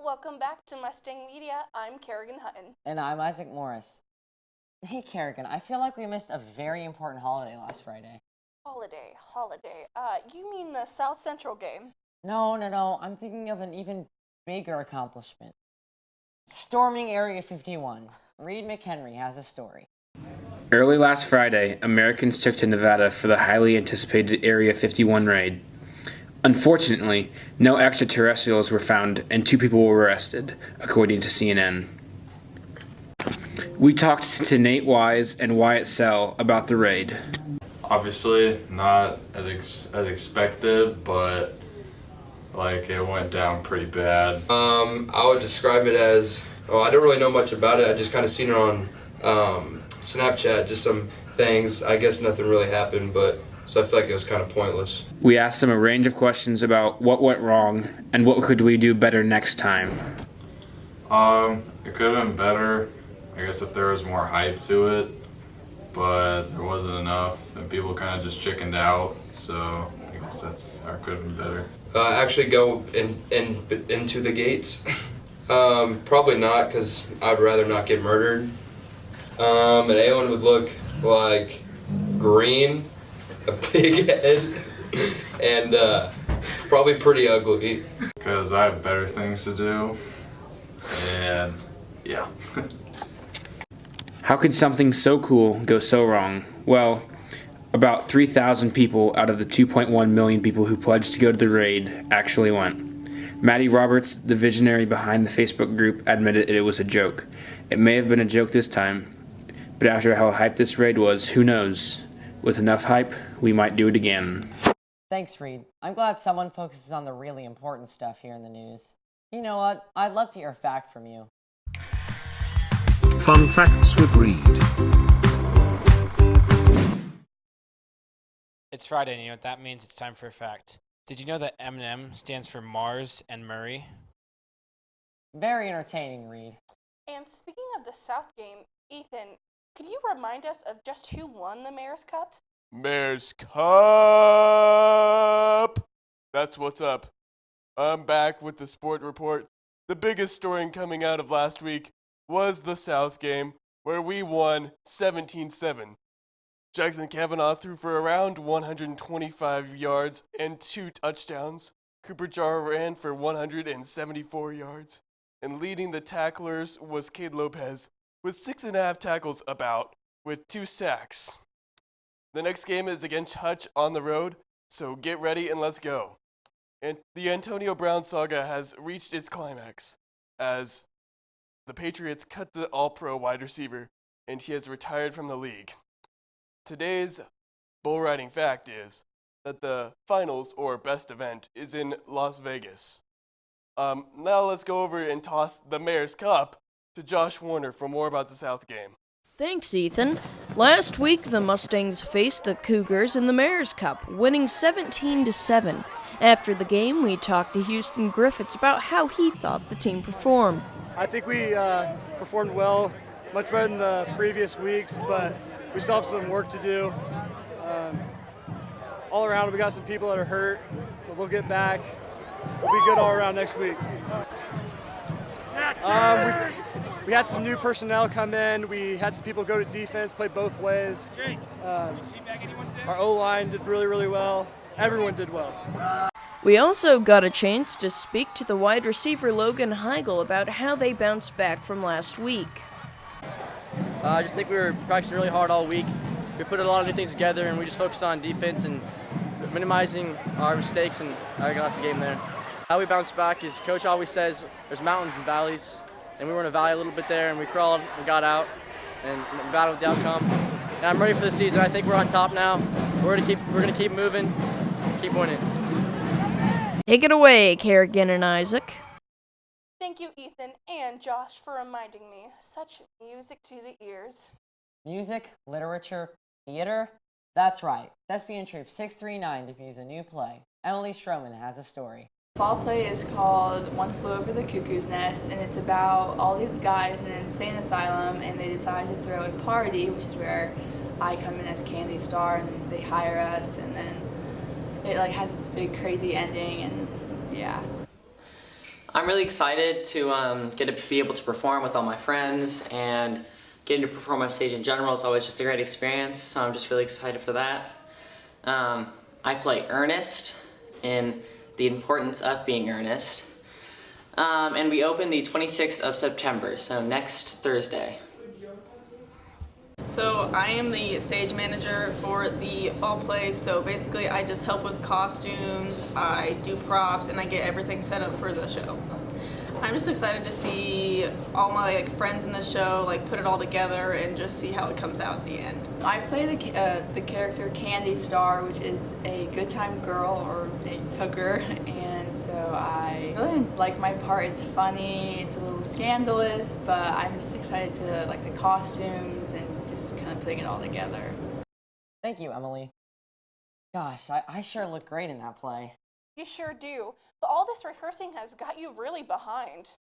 Welcome back to Mustang Media. I'm Kerrigan Hutton. And I'm Isaac Morris. Hey, Kerrigan, I feel like we missed a very important holiday last Friday. Holiday. You mean the South Central game? No. I'm thinking of an even bigger accomplishment. Storming Area 51. Reed McHenry has a story. Early last Friday, Americans took to Nevada for the highly anticipated Area 51 raid. Unfortunately, no extraterrestrials were found and 2 people were arrested, according to CNN. We talked to Nate Wise and Wyatt Sell about the raid. Obviously, not as expected, but it went down pretty bad. I would describe it as, I don't really know much about it. I just kind of seen it on Snapchat, just some things. I guess nothing really happened, so I feel like it was kind of pointless. We asked them a range of questions about what went wrong and what could we do better next time. It could have been better, I guess, if there was more hype to it, but there wasn't enough, and people kind of just chickened out, so I guess could have been better. Actually go into the gates? Probably not, because I'd rather not get murdered. An alien would look like green, a big head, and probably pretty ugly. Because I have better things to do, and yeah. How could something so cool go so wrong? Well, about 3,000 people out of the 2.1 million people who pledged to go to the raid actually went. Maddie Roberts, the visionary behind the Facebook group, admitted it was a joke. It may have been a joke this time, but after how hyped this raid was, who knows? With enough hype, we might do it again. Thanks, Reed. I'm glad someone focuses on the really important stuff here in the news. You know what? I'd love to hear a fact from you. Fun facts with Reed. It's Friday, and you know what that means? It's time for a fact. Did you know that M&M stands for Mars and Murray? Very entertaining, Reed. And speaking of the South game, Ethan, could you remind us of just who won the Mayor's Cup? Mayor's Cup! That's what's up. I'm back with the sport report. The biggest story coming out of last week was the South game, where we won 17-7. Jackson Kavanaugh threw for around 125 yards and 2 touchdowns. Cooper Jar ran for 174 yards. And leading the tacklers was Cade Lopez, with 6.5 tackles with 2 sacks. The next game is against Hutch on the road, so get ready and let's go. And the Antonio Brown saga has reached its climax, as the Patriots cut the All-Pro wide receiver, and he has retired from the league. Today's bull riding fact is that the finals, or best event, is in Las Vegas. Now let's go over and toss the Mayor's Cup to Josh Warner for more about the South game. Thanks, Ethan. Last week, the Mustangs faced the Cougars in the Mayor's Cup, winning 17-7. After the game, we talked to Houston Griffiths about how he thought the team performed. I think we performed well, much better than the previous weeks, but we still have some work to do. All around, we got some people that are hurt, but we'll get back. We'll be good all around next week. We had some new personnel come in. We had some people go to defense, play both ways. Our O-line did really, really well. Everyone did well. We also got a chance to speak to the wide receiver Logan Heigl about how they bounced back from last week. I just think we were practicing really hard all week. We put a lot of new things together, and we just focused on defense and minimizing our mistakes, and I got us the game there. How we bounced back is Coach always says there's mountains and valleys, and we were in a valley a little bit there, and we crawled and got out and battled with the outcome. And I'm ready for the season. I think we're on top now. We're gonna keep moving, keep winning. Take it away, Kerrigan and Isaac. Thank you, Ethan and Josh, for reminding me. Such music to the ears. Music, literature, theater? That's right. Thespian Troupe 639 debuts a new play. Emily Stroman has a story. Fall play is called One Flew Over the Cuckoo's Nest, and it's about all these guys in an insane asylum, and they decide to throw a party, which is where I come in as Candy Star, and they hire us, and then it has this big crazy ending, and yeah. I'm really excited to get to be able to perform with all my friends, and getting to perform on stage in general is always just a great experience, so I'm just really excited for that. I play Ernest in The Importance of Being Earnest, and we open the 26th of September, so next Thursday. So I am the stage manager for the fall play, so basically I just help with costumes, I do props, and I get everything set up for the show. I'm just excited to see all my friends in the show put it all together and just see how it comes out at the end. I play the character Candy Star, which is a good time girl or a hooker, and so I really like my part. It's funny, it's a little scandalous, but I'm just excited to like the costumes and just kind of putting it all together. Thank you, Emily. Gosh, I sure look great in that play. You sure do, but all this rehearsing has got you really behind.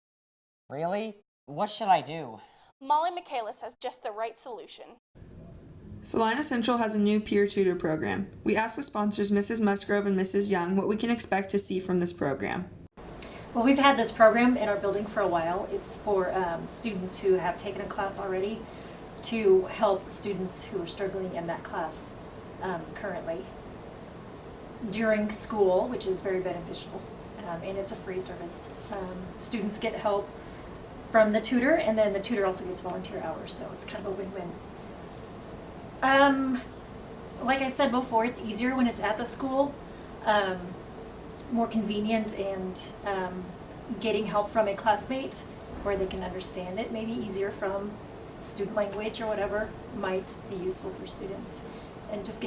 Really? What should I do? Molly Michaelis has just the right solution. Salina Central has a new peer tutor program. We asked the sponsors, Mrs. Musgrove and Mrs. Young, what we can expect to see from this program. Well, we've had this program in our building for a while. It's for students who have taken a class already to help students who are struggling in that class currently during school, which is very beneficial, and it's a free service. Students get help from the tutor, and then the tutor also gets volunteer hours, so it's kind of a win-win. Like I said before, it's easier when it's at the school, more convenient, and getting help from a classmate where they can understand it, maybe easier from student language or whatever might be useful for students, and just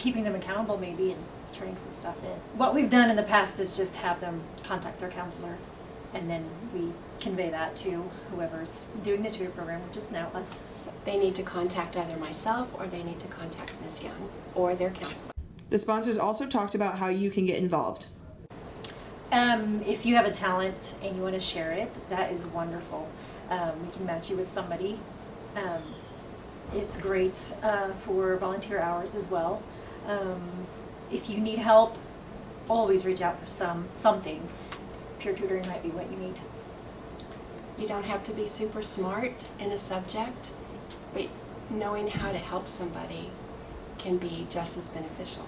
keeping them accountable maybe and turning some stuff in. What we've done in the past is just have them contact their counselor, and then we convey that to whoever's doing the tutor program, which is now us. So. They need to contact either myself or they need to contact Ms. Young or their counselor. The sponsors also talked about how you can get involved. If you have a talent and you want to share it, that is wonderful. We can match you with somebody. It's great for volunteer hours as well. If you need help, always reach out for something. Peer tutoring might be what you need. You don't have to be super smart in a subject, but knowing how to help somebody can be just as beneficial.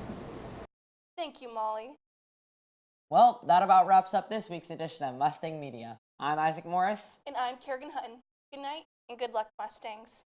Thank you, Molly. Well, that about wraps up this week's edition of Mustang Media. I'm Isaac Morris. And I'm Kerrigan Hutton. Good night and good luck, Mustangs.